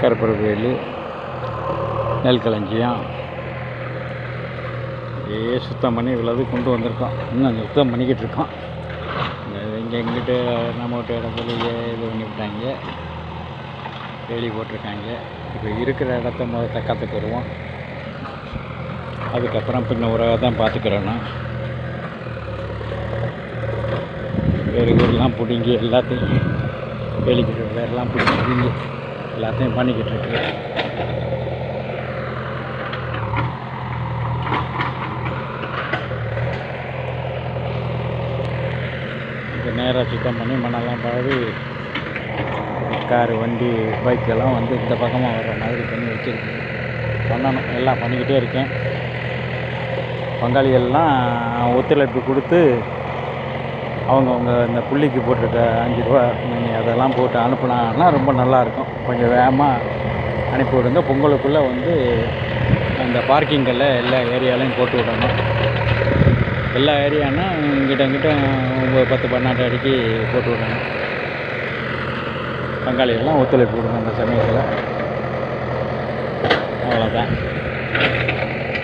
சக்கரைப்பருப்பு நெல் களஞ்சியம் சுத்தம் பண்ணி இவ்வளவு கொண்டு வந்திருக்கோம். இன்னும் சுத்தம் பண்ணிக்கிட்டு இருக்கோம். இங்கே எங்கிட்ட நம்மகிட்ட இடத்துலையே இது பண்ணிவிட்டாங்க, வேலி போட்டிருக்காங்க. இப்போ இருக்கிற இடத்த முதல்ல கற்றுக்குருவோம். அதுக்கப்புறம் பின்ன ஒரு தான் பார்த்துக்கிறேன்னா வேறுலாம் பிடிங்கி எல்லாத்தையும் வேலிக்கிட்டு வேறெல்லாம் பிடிங்கி எல்லாத்தையும் பண்ணிக்கிட்டு இருக்கு. இப்போ நேராக சுத்தம் பண்ணி மண்ணெல்லாம் பாவி காரு வண்டி பைக்கெல்லாம் வந்து இந்த பக்கமாக வர்ற மாதிரி பண்ணி வச்சுருக்கு. பண்ணணும், எல்லாம் பண்ணிக்கிட்டே இருக்கேன். பங்காளிகள்லாம் ஒத்துழைப்பு கொடுத்து அவங்கவுங்க இந்த புள்ளிக்கு போட்டிருக்க 5 ரூபா அதெல்லாம் போட்டு அனுப்புனாங்கன்னா ரொம்ப நல்லாயிருக்கும். கொஞ்சம் வேகமாக அனுப்பி விடுங்க. பொங்கலுக்குள்ளே வந்து அந்த பார்க்கிங்கில் எல்லா ஏரியாலையும் போட்டு விடணும். எல்லா ஏரியானா இங்கிட்ட 10-12 அடிக்கு போட்டு விடணும். பங்காளிகள்லாம் ஒத்துழைப்பு கொடுங்க அந்த சமயத்தில். அவ்வளோதான்.